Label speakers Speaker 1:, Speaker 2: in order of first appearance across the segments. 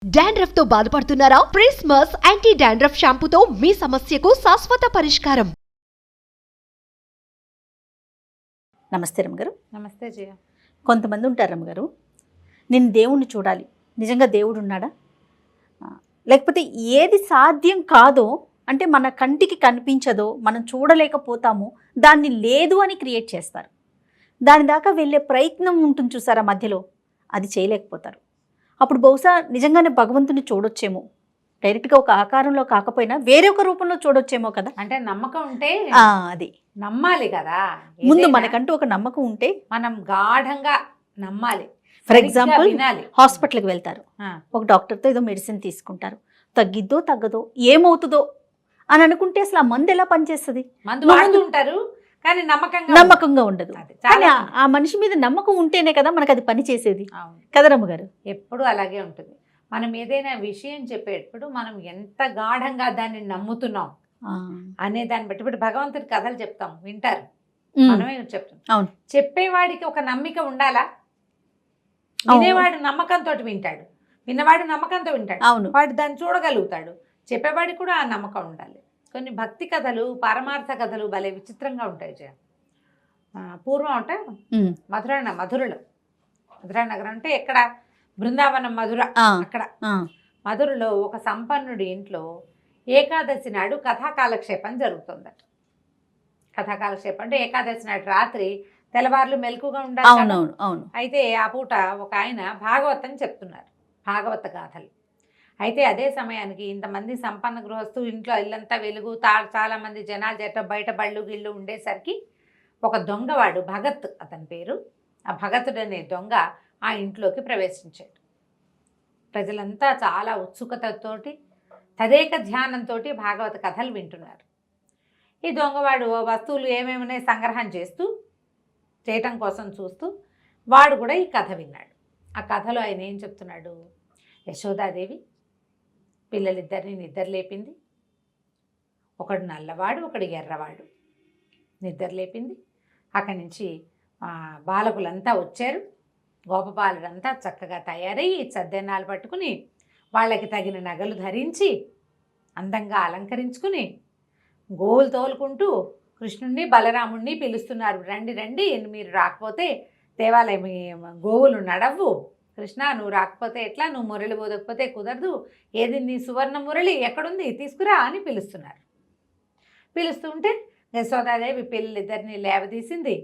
Speaker 1: Dandruff తో బాధపడుతున్నారా? ప్రిస్మస్ anti dandruff షాంపూతో మీ సమస్యకు శాశ్వత పరిష్కారం.
Speaker 2: నమస్తే రమ్మగారు.
Speaker 3: నమస్తే జయ.
Speaker 2: కొంతమంది ఉంటారు రమ్మగారు, నేను దేవుణ్ణి చూడాలి, నిజంగా దేవుడు ఉన్నాడా, లేకపోతే ఏది సాధ్యం కాదో అంటే మన కంటికి కనిపించదో మనం చూడలేకపోతామో దాన్ని లేదు అని క్రియేట్ చేస్తారు. దాని దాకా వెళ్ళే ప్రయత్నం ఉంటుంది చూసారా, మధ్యలో అది చేయలేకపోతారు. అప్పుడు బహుశా నిజంగానే భగవంతుని చూడొచ్చేమో, డైరెక్ట్గా ఒక ఆకారంలో కాకపోయినా వేరే ఒక రూపంలో చూడొచ్చేమో కదా.
Speaker 3: అంటే నమ్మకం ఉంటే
Speaker 2: అది
Speaker 3: నమ్మాలి కదా.
Speaker 2: ముందు మనకంటూ ఒక నమ్మకం ఉంటే
Speaker 3: మనం గాఢంగా నమ్మాలి.
Speaker 2: ఫర్ ఎగ్జాంపుల్
Speaker 3: వినాలి.
Speaker 2: హాస్పిటల్కి వెళ్తారు, ఒక డాక్టర్తో ఏదో మెడిసిన్ తీసుకుంటారు, తగ్గిద్దో తగ్గదో ఏమవుతుందో అని అనుకుంటే అసలు ఆ మందు ఎలా పనిచేస్తుంది?
Speaker 3: మందు వాడుతుంటారు కానీ
Speaker 2: నమ్మకంగా ఉండదు. కానీ ఆ మనిషి మీద నమ్మకం ఉంటేనే కదా మనకు అది పని చేసేది కదా రమ్మగారు.
Speaker 3: ఎప్పుడు అలాగే ఉంటుంది. మనం ఏదైనా విషయం చెప్పేటప్పుడు మనం ఎంత గాఢంగా దాన్ని నమ్ముతున్నాం అనే దాన్ని బట్టి. ఇప్పుడు భగవంతుడి కథలు చెప్తాం, వింటారు, మనమే చెప్తాం.
Speaker 2: అవును,
Speaker 3: చెప్పేవాడికి ఒక నమ్మిక ఉండాలా? వినేవాడు నమ్మకంతో వింటాడు, విన్నవాడు నమ్మకంతో వింటాడు.
Speaker 2: అవును,
Speaker 3: వాడు దాన్ని చూడగలుగుతాడు. చెప్పేవాడికి కూడా ఆ నమ్మకం ఉండాలి. కొన్ని భక్తి కథలు, పరమార్థ కథలు భలే విచిత్రంగా ఉంటాయి జయ. పూర్వం అంటే మధురలో, మధురా నగరం అంటే ఎక్కడ, బృందావనం మధుర, అక్కడ మధురలో ఒక సంపన్నుడి ఇంట్లో ఏకాదశి నాడు కథాకాలక్షేపం జరుగుతుందట. కథాకాలక్షేపం అంటే ఏకాదశి నాడు రాత్రి తెల్లవార్లు మెలకుగా ఉండాలి. అయితే ఆ పూట ఒక ఆయన భాగవతం చెప్తున్నారు, భాగవత గాథలు. అయితే అదే సమయానికి ఇంతమంది సంపన్న గృహస్థు, ఇంట్లో ఇల్లంతా వెలుగు, చాలా మంది జనాలు చేత బయట బళ్ళు గిళ్ళు ఉండేసరికి ఒక దొంగవాడు, భగత్ అతని పేరు, ఆ భగతుడు అనే దొంగ ఆ ఇంట్లోకి ప్రవేశించాడు. ప్రజలంతా చాలా ఉత్సుకతతోటి తదేక ధ్యానంతో భాగవత కథలు వింటున్నారు. ఈ దొంగవాడు వస్తువులు ఏమేమి సంగ్రహం చేయటం కోసం చూస్తూ వాడు కూడా ఈ కథ విన్నాడు. ఆ కథలో ఆయన ఏం చెప్తున్నాడు, యశోదాదేవి పిల్లలిద్దరిని నిద్ర లేపింది. ఒకడు నల్లవాడు, ఒకడు ఎర్రవాడు. నిద్ర లేపింది. అక్కడి నుంచి బాలకులంతా వచ్చారు. గోపబాలుడంతా చక్కగా తయారయ్యి సద్దెనాలు పట్టుకుని వాళ్ళకి తగిన నగలు ధరించి అందంగా అలంకరించుకుని గోవులు తోలుకుంటూ కృష్ణుణ్ణి బలరాముణ్ణి పిలుస్తున్నారు. రండి రండి, మీరు రాకపోతే దేవాలయం గోవులు నడవు, కృష్ణ నువ్వు రాకపోతే ఎట్లా, నువ్వు మురళి పోదకపోతే కుదరదు, ఏది నీ సువర్ణ మురళి ఎక్కడుంది తీసుకురా అని పిలుస్తున్నారు. పిలుస్తుంటే యశోదాదేవి పిల్లలిద్దరిని లేవదీసింది,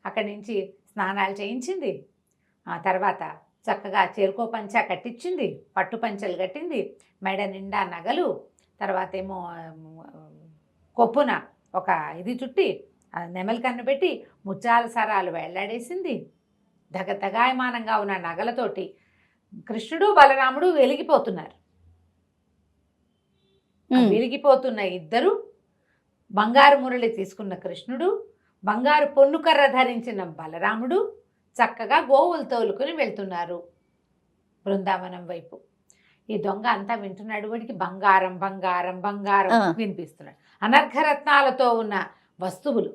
Speaker 3: అక్కడి నుంచి స్నానాలు చేయించింది. ఆ తర్వాత చక్కగా చేరుకో పంచ కట్టించింది, పట్టు పంచలు కట్టింది, మెడ నిండా నగలు, తర్వాత ఏమో కొప్పున ఒక ఇది చుట్టి నెమలి కన్ను పెట్టి ముత్యాల సరాలు వెళ్లాడేసింది. దగాయమానంగా ఉన్న నగలతోటి కృష్ణుడు బలరాముడు వెలిగిపోతున్నారు. వెలిగిపోతున్న ఇద్దరు, బంగారు మురళి తీసుకున్న కృష్ణుడు, బంగారు పొన్నుకర్ర ధరించిన బలరాముడు చక్కగా గోవులు తోలుకుని వెళ్తున్నారు బృందావనం వైపు. ఈ దొంగ అంతా వింటున్నాడు. వాడికి బంగారం బంగారం బంగారం వినిపిస్తున్నాడు, అనర్ఘరత్నాలతో ఉన్న వస్తువులు.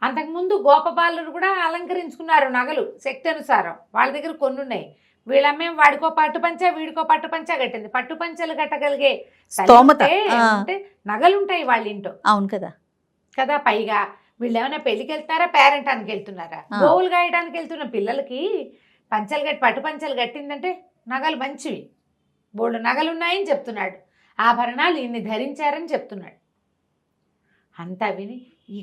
Speaker 3: అంతకుముందు గోపబాలురు కూడా అలంకరించుకున్నారు నగలు శక్తి అనుసారం, వాళ్ళ దగ్గర కొన్ని ఉన్నాయి. వీళ్ళమ్మే వాడికో పట్టుపంచ వీడికో పట్టుపంచ కట్టింది. పట్టుపంచలు కట్టగలిగే అంటే నగలుంటాయి వాళ్ళ ఇంట్లో.
Speaker 2: అవును కదా
Speaker 3: కదా. పైగా వీళ్ళు ఏమైనా పెళ్ళికి వెళ్తున్నారా, పేరెంటానికి వెళ్తున్నారా, గోవులు గాయడానికి వెళ్తున్న పిల్లలకి పంచలు కట్టి పట్టుపంచలు కట్టిందంటే నగలు మంచివి, బోళ్ళు నగలున్నాయని చెప్తున్నాడు, ఆభరణాలు ఇన్ని ధరించారని చెప్తున్నాడు. అంతా విని ఈ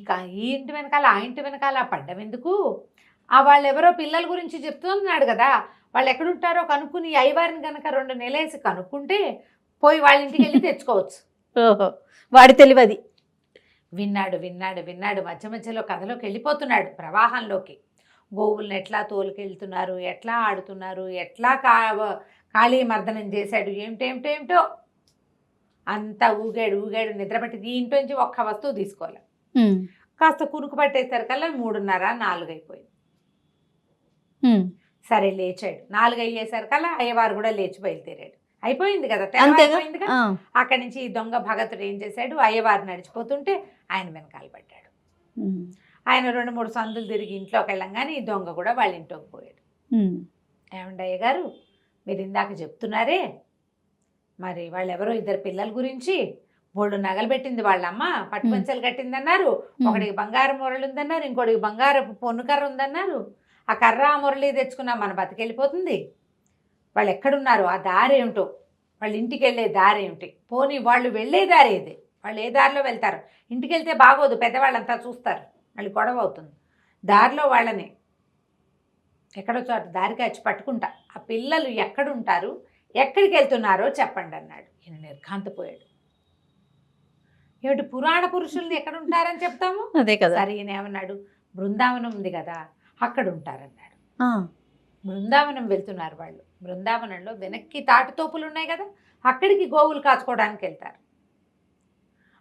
Speaker 3: ఇంటి వెనకాల ఆ ఇంటి వెనకాల పడ్డం ఎందుకు, వాళ్ళెవరో పిల్లల గురించి చెప్తున్నాడు కదా, వాళ్ళు ఎక్కడుంటారో కనుక్కుని అయ్యవారిని కనుక 2 నెలలేసి కనుక్కుంటే పోయి వాళ్ళ ఇంటికి వెళ్ళి తెచ్చుకోవచ్చు.
Speaker 2: వాడి తెలియదు.
Speaker 3: విన్నాడు విన్నాడు విన్నాడు, మధ్య మధ్యలో కథలోకి వెళ్ళిపోతున్నాడు, ప్రవాహంలోకి. గోవులను ఎట్లా తోలుకెళ్తున్నారు, ఎట్లా ఆడుతున్నారు, ఎట్లా కాళీ మర్దనం చేశాడు, ఏమిటేమిటేమిటో అంతా ఊగాడు నిద్రపట్టి ఈ ఇంటి నుంచి ఒక్క వస్తువు తీసుకోవాలి. కాస్త కునుకు పట్టేసరికల్లా 3:30, 4 అయిపోయింది. సరే లేచాడు. 4 అయ్యేసరికల్లా అయ్యవారు కూడా లేచి బయలుదేరాడు. అయిపోయింది కదా, అయిపోయింది కదా. అక్కడి నుంచి ఈ దొంగ భగతుడు ఏం చేశాడు, అయ్యవారు నడిచిపోతుంటే ఆయన వెనకాల పడ్డాడు. ఆయన 2-3 సందులు తిరిగి ఇంట్లోకి వెళ్ళంగానే ఈ దొంగ కూడా వాళ్ళ ఇంట్లోకి పోయాడు. ఏమండి అయ్యగారు, మీరు ఇందాక చెప్తున్నారే మరి వాళ్ళెవరో ఇద్దరు పిల్లల గురించి బోళ్ళు నగలు పెట్టింది వాళ్ళమ్మ, పట్టుపంచలు కట్టిందన్నారు, ఒకడికి బంగారు మురళి ఉందన్నారు, ఇంకోటికి బంగారు పొన్నుకర్ర ఉందన్నారు. ఆ కర్ర ఆ మురళి తెచ్చుకున్నా మన బతికెళ్ళిపోతుంది. వాళ్ళు ఎక్కడున్నారు, ఆ దారి ఏమిటో, వాళ్ళ ఇంటికి వెళ్ళే దారి ఏమిటి, పోనీ వాళ్ళు వెళ్ళే దారి ఏది, వాళ్ళు ఏ దారిలో వెళ్తారు. ఇంటికి వెళ్తే బాగోదు, పెద్దవాళ్ళంతా చూస్తారు, మళ్ళీ గొడవ అవుతుంది. దారిలో వాళ్ళని ఎక్కడో చోట దారికి వచ్చి పట్టుకుంటా, ఆ పిల్లలు ఎక్కడుంటారు, ఎక్కడికి వెళ్తున్నారో చెప్పండి అన్నాడు. ఈయన నిర్ఘాంతపోయాడు. ఏమిటి పురాణ పురుషుల్ని ఎక్కడుంటారని చెప్తాము,
Speaker 2: అదే కదా.
Speaker 3: సరే ఈయన ఏమన్నాడు, బృందావనం ఉంది కదా అక్కడ ఉంటారన్నాడు. బృందావనం వెళ్తున్నారు వాళ్ళు, బృందావనంలో వెనక్కి తాటితోపులు ఉన్నాయి కదా, అక్కడికి గోవులు కాచుకోవడానికి వెళ్తారు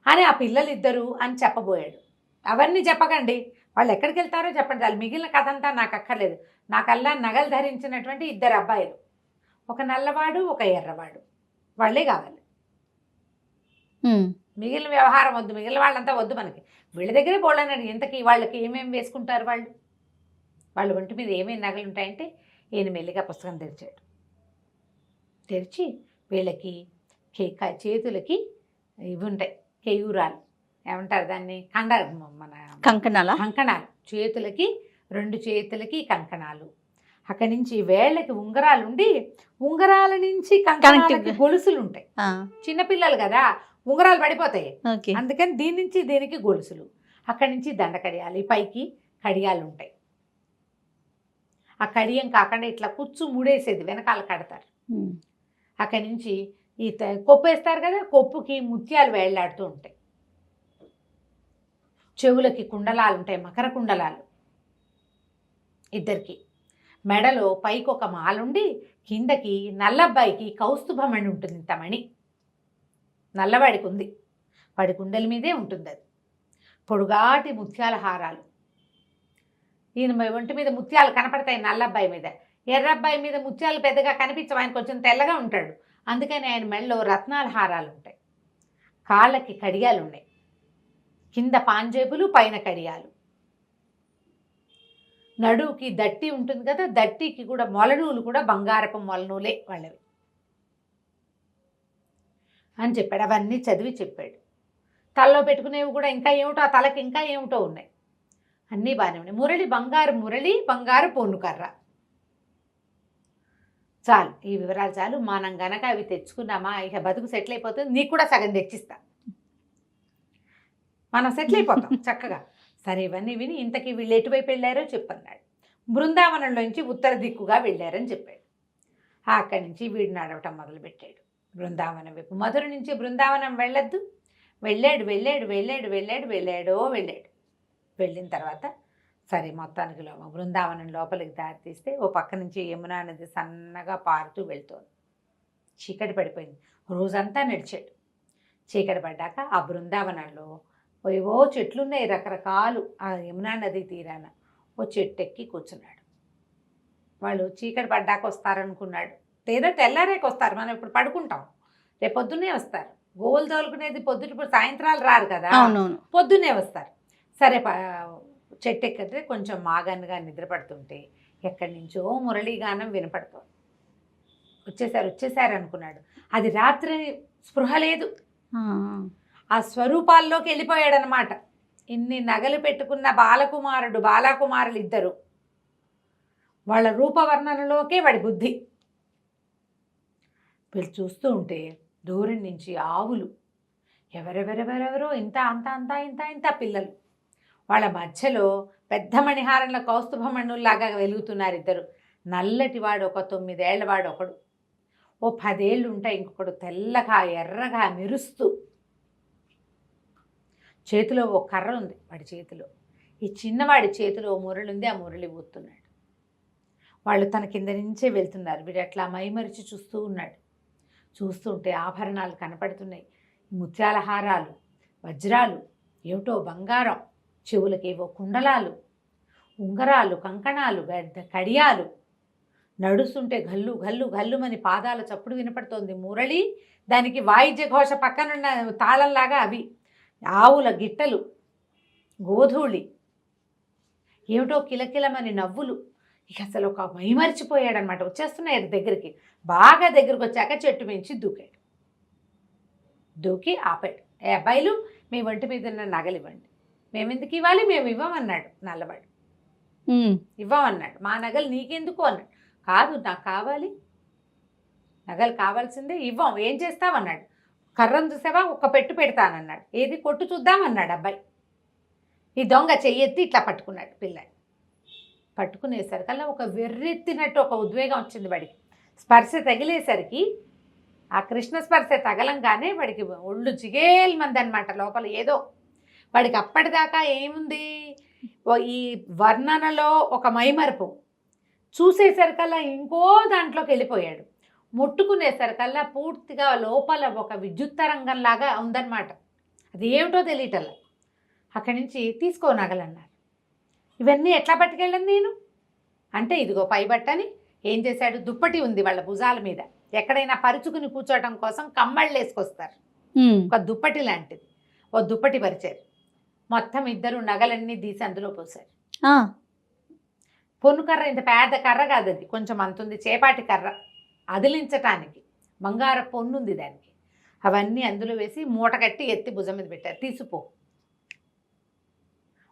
Speaker 3: అని ఆ పిల్లలిద్దరూ అని చెప్పబోయాడు. అవన్నీ చెప్పకండి, వాళ్ళు ఎక్కడికి వెళ్తారో చెప్పండి చాలు, మిగిలిన కథ అంతా నాకు అక్కర్లేదు. నాకల్లా నగలు ధరించినటువంటి ఇద్దరు అబ్బాయిలు, ఒక నల్లవాడు ఒక ఎర్రవాడు, వాళ్ళే కావాలి. మిగిలిన వ్యవహారం వద్దు, మిగిలిన వాళ్ళంతా వద్దు మనకి. వీళ్ళ దగ్గరే పోలేనండి. ఇంతకీ వాళ్ళకి ఏమేమి వేసుకుంటారు, వాళ్ళ ఒంటి మీద ఏమేమి నగలు ఉంటాయంటే ఈయన మెల్లిగా పుస్తకం తెరిచాడు. తెరిచి వీళ్ళకి చేతులకి ఇవి ఉంటాయి, కేయూరాలు ఏమంటారు దాన్ని, మన కంకణాలు, చేతులకి 2 చేతులకి కంకణాలు. అక్కడి నుంచి వేళ్ళకి ఉంగరాలు ఉండి, ఉంగరాల నుంచి కంకణాలకి గొలుసులు ఉంటాయి. చిన్నపిల్లలు కదా, ఉంగరాలు పడిపోతాయి, అందుకని దీని నుంచి దీనికి గొలుసులు. అక్కడి నుంచి దండ కడియాలు, పైకి కడియాలు ఉంటాయి. ఆ కడియం కాకుండా ఇట్లా కుచ్చు ముడేసేది వెనకాల కడతారు. అక్కడి నుంచి ఈ కొప్పు వేస్తారు కదా, కొప్పుకి ముత్యాలు వేళ్లాడుతూ ఉంటాయి. చెవులకి కుండలాలు ఉంటాయి, మకర కుండలాలు ఇద్దరికి. మెడలో పైకి ఒక మాలుండి కిందకి నల్లబ్బాయికి కౌస్తుభమణి ఉంటుంది, ఇంత మణి నల్లవాడికి ఉంది, వాడి కుండల మీదే ఉంటుంది అది. పొడుగాటి ముత్యాల హారాలు, ఈయన ఒంటి మీద ముత్యాలు కనపడతాయి నల్లబ్బాయి మీద. ఎర్రబ్బాయి మీద ముత్యాలు పెద్దగా కనిపించవు, ఆయన కొంచెం తెల్లగా ఉంటాడు, అందుకని ఆయన మెడలో రత్నాల హారాలు ఉంటాయి. కాళ్ళకి కడియాలు ఉన్నాయి, కింద పాంజేబులు పైన కడియాలు. నడువుకి దట్టి ఉంటుంది కదా, దట్టికి కూడా మొలనూలు కూడా బంగారపు మొలనూలే వాళ్ళవి అని చెప్పాడు. అవన్నీ చదివి చెప్పాడు. తలలో పెట్టుకునేవి కూడా ఇంకా ఏమిటో, ఆ తలకి ఇంకా ఏమిటో ఉన్నాయి, అన్నీ బాగానే ఉన్నాయి. మురళి బంగారు మురళి, బంగారు పొన్నుకర్ర. చాలు, ఈ వివరాలు చాలు. మనం గనక అవి తెచ్చుకున్నామా ఇక బతుకు సెటిల్ అయిపోతుంది. నీకు కూడా సగం తెచ్చిస్తా, మనం సెటిల్ అయిపోతాం చక్కగా. సరే, ఇవన్నీ విని ఇంతకీ వీళ్ళు ఎటువైపు వెళ్ళారో చెప్పన్నాడు. బృందావనంలోంచి ఉత్తర దిక్కుగా వెళ్ళారని చెప్పాడు. అక్కడి నుంచి వీడు నడవటం మొదలుపెట్టాడు బృందావనం వైపు. మధుర నుంచి బృందావనం వెళ్ళొద్దు, వెళ్ళాడు. వెళ్ళిన తర్వాత సరే మొత్తానికి బృందావనం లోపలికి దారి తీస్తే ఓ పక్క నుంచి యమునా నది సన్నగా పారుతూ వెళ్తోంది. చీకటి పడిపోయింది, రోజంతా నడిచాడు. చీకటి పడ్డాక ఆ బృందావనంలో ఏవో చెట్లున్నాయి రకరకాలు. ఆ యమునా నది తీరాన ఓ చెట్టు ఎక్కి కూర్చున్నాడు. వాళ్ళు చీకటి పడ్డాక వస్తారనుకున్నాడు, లేదా తెల్లారేకి వస్తారు, మనం ఇప్పుడు పడుకుంటాం, రేపు పొద్దున్నే వస్తారు. గోవులు తోలుకునేది ఇప్పుడు సాయంత్రాలు రారు కదా, పొద్దున్నే వస్తారు. సరే చెట్టు ఎక్కితే కొంచెం మాగన్నుగా నిద్రపడుతుంటే ఎక్కడి నుంచో మురళీగానం వినపడుతోంది. వచ్చేసారు అనుకున్నాడు. అది రాత్రి స్పృహ లేదు, ఆ స్వరూపాల్లోకి వెళ్ళిపోయాడనమాట. ఇన్ని నగలు పెట్టుకున్న బాలకుమారులు ఇద్దరు, వాళ్ళ రూపవర్ణనలోకే వాడి బుద్ధి. వీళ్ళు చూస్తూ ఉంటే దూరం నుంచి ఆవులు, ఎవరెవరెవరెవరో ఇంత పిల్లలు, వాళ్ళ మధ్యలో పెద్ద మణిహారంలో కౌస్తుభమణుల్లాగా వెలుగుతున్నారు ఇద్దరు. నల్లటి వాడు ఒక 9 ఏళ్ల వాడు ఒకడు, ఓ 10 ఏళ్ళు ఉంటాయి ఇంకొకడు, తెల్లగా ఎర్రగా మెరుస్తూ. చేతిలో ఓ కర్ర ఉంది వాడి చేతిలో, ఈ చిన్నవాడి చేతిలో ఓ మురళి ఉంది, ఆ మురళి ఊతున్నాడు. వాళ్ళు తన కింద నుంచే వెళ్తున్నారు. వీడు అట్లా మైమరిచి చూస్తూ ఉన్నాడు. చూస్తుంటే ఆభరణాలు కనపడుతున్నాయి, ముత్యాల హారాలు, వజ్రాలు, ఏమిటో బంగారం, చెవులకేవో కుండలాలు, ఉంగరాలు, కంకణాలు, కడియాలు. నడుస్తుంటే గల్లు గల్లు గల్లుమని పాదాల చప్పుడు వినపడుతోంది. మురళి, దానికి వాయిద్య ఘోష పక్కనున్న తాళంలాగా అవి, ఆవుల గిట్టలు, గోధూళి, ఏమిటో కిలకిలమని నవ్వులు. ఇక అసలు ఒక మైమరిచిపోయాడనమాట. వచ్చేస్తున్నాయి దగ్గరికి. బాగా దగ్గరికి వచ్చాక చెట్టు మించి దూకాడు. దూకి ఆపాడు. ఏ అబ్బాయిలు, మీ ఒంటి మీద ఉన్న నగలు ఇవ్వండి. మేము ఎందుకు ఇవ్వాలి, మేము ఇవ్వమన్నాడు నల్లవాడు. ఇవ్వమన్నాడు. మా నగలు నీకెందుకు అన్నాడు. కాదు, నాకు కావాలి, నగలు కావాల్సిందే, ఇవ్వం, ఏం చేస్తావన్నాడు. కర్రను చూసావా, ఒక్క పెట్టు పెడతానన్నాడు. ఏది, కొట్టు చూద్దామన్నాడు అబ్బాయి. ఈ దొంగ చెయ్యెత్తి ఇట్లా పట్టుకున్నాడు పిల్లాడు. పట్టుకునేసరికల్లా ఒక వెర్రెత్తినట్టు ఒక ఉద్వేగం వచ్చింది వాడికి. స్పర్శ తగిలేసరికి, ఆ కృష్ణ స్పర్శ తగలంగానే వాడికి ఒళ్ళు జిగేల్మంది అనమాట. లోపల ఏదో వాడికి అప్పటిదాకా ఏముంది, ఈ వర్ణనలో ఒక మైమరుపు, చూసేసరికల్లా ఇంకో దాంట్లోకి వెళ్ళిపోయాడు. ముట్టుకునేసరికల్లా పూర్తిగా లోపల ఒక విద్యుత్ తరంగంలాగా ఉందన్నమాట. అది ఏమిటో తెలియటల్లా. అక్కడి నుంచి తీసుకో నగలన్నారు. ఇవన్నీ ఎట్లా పట్టుకెళ్ళను నేను అంటే, ఇదిగో పైబట్టని ఏం చేశాడు, దుప్పటి ఉంది వాళ్ళ భుజాల మీద, ఎక్కడైనా పరుచుకుని కూర్చోవడం కోసం కమ్మళ్ళు వేసుకొస్తారు, ఒక దుప్పటి లాంటిది, ఓ దుప్పటి పరిచారు. మొత్తం ఇద్దరు నగలన్నీ తీసి అందులో పోసారు. పొన్ను కర్ర, ఇంత పెద్ద కర్ర కాదు అది, కొంచెం అంతుంది, చేపాటి కర్ర, అదిలించటానికి బంగార పొన్నుంది దానికి. అవన్నీ అందులో వేసి మూట కట్టి ఎత్తి భుజం మీద పెట్టారు. తీసిపో.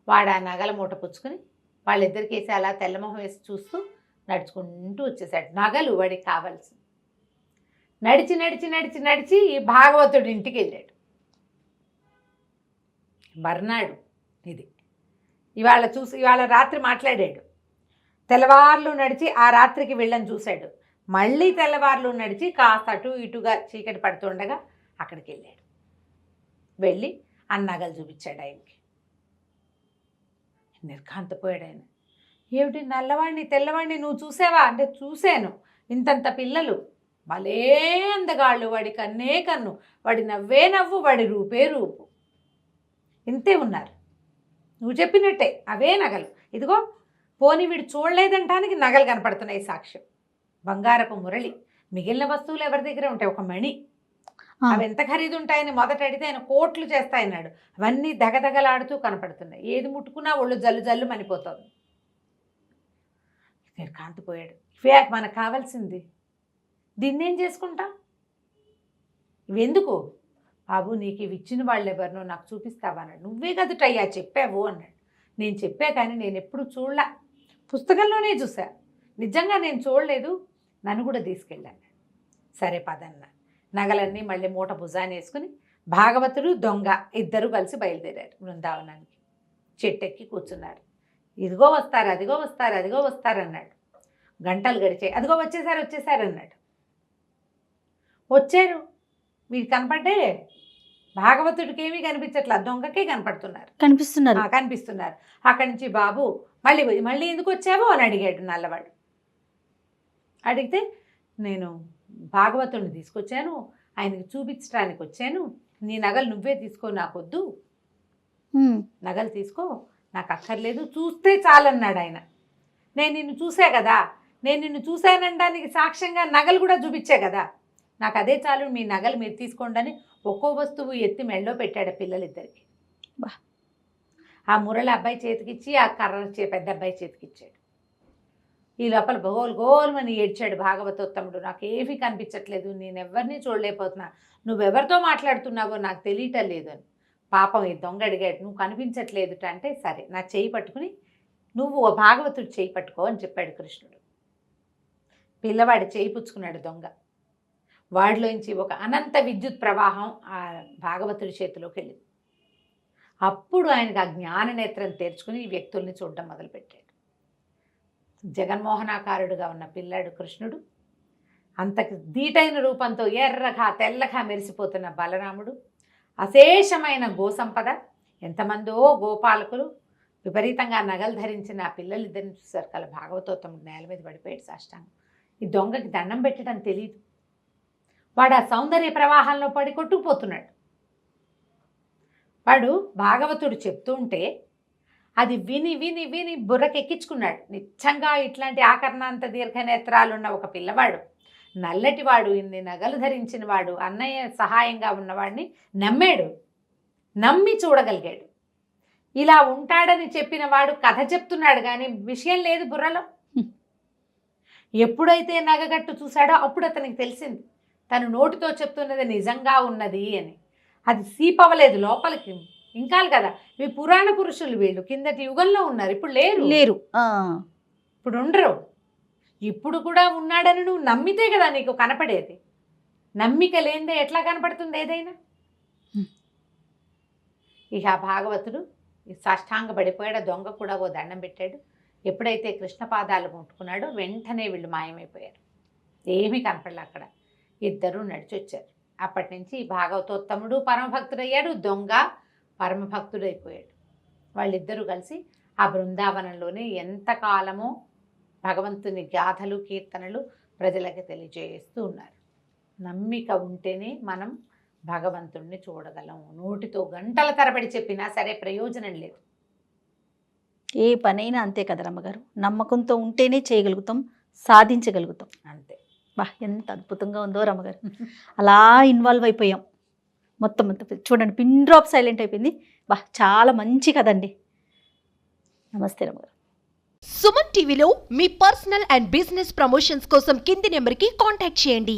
Speaker 3: వాడు ఆ నగల మూట పుచ్చుకొని వాళ్ళిద్దరికి వేసి అలా తెల్లమొహం వేసి చూస్తూ నడుచుకుంటూ వచ్చేసాడు. నగలు వాడికి కావాల్సింది. నడిచి నడిచి నడిచి నడిచి ఈ భాగవతుడి ఇంటికి వెళ్ళాడు. మర్నాడు ఇది ఇవాళ రాత్రి మాట్లాడాడు. తెల్లవార్లు నడిచి ఆ రాత్రికి వెళ్ళని చూశాడు. మళ్ళీ తెల్లవార్లు నడిచి కాస్త అటు ఇటుగా చీకటి పడుతుండగా అక్కడికి వెళ్ళాడు. వెళ్ళి ఆ నగలు చూపించాడు ఆయనకి. నిర్ఘాంతపోయాడు ఆయన. ఏమిటి, నల్లవాడిని తెల్లవాడిని నువ్వు చూసావా అంటే, చూశాను. ఇంతంత పిల్లలు, భలే అందగాళ్ళు, వాడి కన్నే కన్ను, వాడి నవ్వే నవ్వు, వాడి రూపే రూపు, ఇంతే ఉన్నారు. నువ్వు చెప్పినట్టే అవే నగలు. ఇదిగో పోనీ వీడు చూడలేదంటానికి నగలు కనపడుతున్నాయి సాక్ష్యం. బంగారపు మురళి, మిగిలిన వస్తువులు ఎవరి దగ్గర ఉంటాయి, ఒక మణి, అవి ఎంత ఖరీదు ఉంటాయని మొదట అడిగితే ఆయన కోట్లు చేస్తాయన్నాడు. అవన్నీ దగదగలాడుతూ కనపడుతున్నాయి. ఏది ముట్టుకున్నా ఒళ్ళు జల్లు జల్లు మనిపోతుంది. కాంతిపోయాడు. ఇవే మనకు కావాల్సింది, దీన్నేం చేసుకుంటా, ఇవెందుకు బాబు, నీకు ఇవి ఇచ్చిన వాళ్ళు ఎవరినో నాకు చూపిస్తావా అన్నాడు. నువ్వే కదుటయ్యా చెప్పావు అన్నాడు. నేను చెప్పా కానీ నేను ఎప్పుడు చూడలే, పుస్తకంలోనే చూసా, నిజంగా నేను చూడలేదు, నన్ను కూడా తీసుకెళ్ళాను. సరే పదన్న. నగలన్నీ మళ్ళీ మూట భుజాన్ని వేసుకుని భాగవతుడు దొంగ ఇద్దరు కలిసి బయలుదేరారు బృందావనానికి. చెట్టెక్కి కూర్చున్నారు. ఇదిగో వస్తారు, అదిగో వస్తారు, అదిగో వస్తారు అన్నాడు. గంటలు గడిచాయి. అదిగో వచ్చేసారు అన్నాడు. వచ్చారు, వీడు కనపడ్డే, భాగవతుడికి ఏమీ కనిపించట్లా, దొంగకే కనిపిస్తున్నారు. అక్కడి నుంచి బాబు మళ్ళీ ఎందుకు వచ్చావో అని అడిగాడు నల్లవాడు. అడిగితే, నేను భాగవతుడిని తీసుకొచ్చాను, ఆయనకి చూపించడానికి వచ్చాను, నీ నగలు నువ్వే తీసుకో, నాకొద్దు, నగలు తీసుకో, నాకు అక్కర్లేదు, చూస్తే చాలన్నాడు ఆయన. నేను నిన్ను చూసా కదా, నేను నిన్ను చూశానడానికి సాక్ష్యంగా నగలు కూడా చూపించా కదా, నాకు అదే చాలు, మీ నగలు మీరు తీసుకోండి అని ఒక్కో వస్తువు ఎత్తి మెళ్ళో పెట్టాడు పిల్లలిద్దరికి. ఆ మురళి అబ్బాయి చేతికిచ్చి, ఆ కర్ర పెద్ద అబ్బాయి చేతికిచ్చాడు. ఈ లోపల గోల్మని ఏడ్చాడు భాగవతోత్తముడు. నాకేమీ కనిపించట్లేదు, నేను ఎవరిని చూడలేకపోతున్నా, నువ్వెవరితో మాట్లాడుతున్నావో నాకు తెలియటం లేదు అని. పాపం ఈ దొంగ అడిగాడు, నువ్వు కనిపించట్లేదుట అంటే, సరే నా చేయి పట్టుకుని నువ్వు భాగవతుడు చేయి పట్టుకో అని చెప్పాడు కృష్ణుడు. పిల్లవాడి చేయి పుచ్చుకున్నాడు దొంగ. వాడిలోంచి ఒక అనంత విద్యుత్ ప్రవాహం ఆ భాగవతుడి చేతిలోకి వెళ్ళింది. అప్పుడు ఆయనకు ఆ జ్ఞాన నేత్రం తెరుచుకుని ఈ వ్యక్తుల్ని చూడడం మొదలుపెట్టాడు. జగన్మోహనాకారుడుగా ఉన్న పిల్లాడు కృష్ణుడు, అంతకు దీటైన రూపంతో ఎర్రగా తెల్లగా మెరిసిపోతున్న బలరాముడు, అశేషమైన గోసంపద, ఎంతమందో గోపాలకులు, విపరీతంగా నగలు ధరించిన ఆ పిల్లలిద్దరిని చూశారు. కల భాగవతోత్తముడు నేల మీద పడిపోయాడు సాష్టాంగం. ఈ దొంగకి దండం పెట్టడం తెలియదు. వాడు ఆ సౌందర్య ప్రవాహంలో పడి కొట్టుకుపోతున్నాడు. వాడు భాగవతుడు చెప్తూ ఉంటే అది విని విని విని బుర్రకెక్కించుకున్నాడు. నిజంగా ఇట్లాంటి ఆకర్ణాంత దీర్ఘనేత్రాలున్న ఒక పిల్లవాడు, నల్లటివాడు, ఇన్ని నగలు ధరించిన వాడు, అన్నయ్య సహాయంగా ఉన్నవాడిని నమ్మాడు, నమ్మి చూడగలిగాడు. ఇలా ఉంటాడని చెప్పిన వాడు కథ చెప్తున్నాడు కానీ విషయం లేదు బుర్రలో. ఎప్పుడైతే నగగట్టు చూశాడో అప్పుడు అతనికి తెలిసింది తను నోటితో చెప్తున్నది నిజంగా ఉన్నది అని. అది సీపవ్వలేదు లోపలికి, ఇంకాలు కదా. ఇవి పురాణ పురుషులు, వీళ్ళు కిందటి యుగంలో ఉన్నారు, ఇప్పుడు లేరు. ఇప్పుడు ఉండరు. ఇప్పుడు కూడా ఉన్నాడని నువ్వు నమ్మితే కదా నీకు కనపడేది. నమ్మిక లేనిదే ఎట్లా కనపడుతుంది ఏదైనా? ఇక ఆ భాగవతుడు సాష్టాంగ పడిపోయాడు. దొంగ కూడా ఓ దండం పెట్టాడు. ఎప్పుడైతే కృష్ణ పాదాలు ముట్టుకున్నాడో వెంటనే వీళ్ళు మాయమైపోయారు. ఏమీ కనపడలే అక్కడ. ఇద్దరూ నడిచొచ్చారు. అప్పటి నుంచి భాగవతోత్తముడు పరమభక్తుడయ్యాడు, దొంగ పరమభక్తుడైపోయాడు. వాళ్ళిద్దరూ కలిసి ఆ బృందావనంలోనే ఎంతకాలమో భగవంతుని గాథలు కీర్తనలు ప్రజలకి తెలియజేస్తూ ఉన్నారు. నమ్మిక ఉంటేనే మనం భగవంతుణ్ణి చూడగలం. నోటితో గంటల తరబడి చెప్పినా సరే ప్రయోజనం లేదు.
Speaker 2: ఏ పనైనా అంతే కదా రమ్మగారు, నమ్మకంతో ఉంటేనే చేయగలుగుతాం, సాధించగలుగుతాం.
Speaker 3: అంతే.
Speaker 2: బా ఎంత అద్భుతంగా ఉందో రమ్మగారు. అలా ఇన్వాల్వ్ అయిపోయాం మొత్తం. చూడండి, పిన్ డ్రాప్ సైలెంట్ అయిపోయింది. బా చాలా మంచి కదండి. నమస్తే రమ్మగారు.
Speaker 1: సుమన్ టీవీలో మీ పర్సనల్ అండ్ బిజినెస్ ప్రమోషన్స్ కోసం కింది నెంబర్కి కాంటాక్ట్ చేయండి.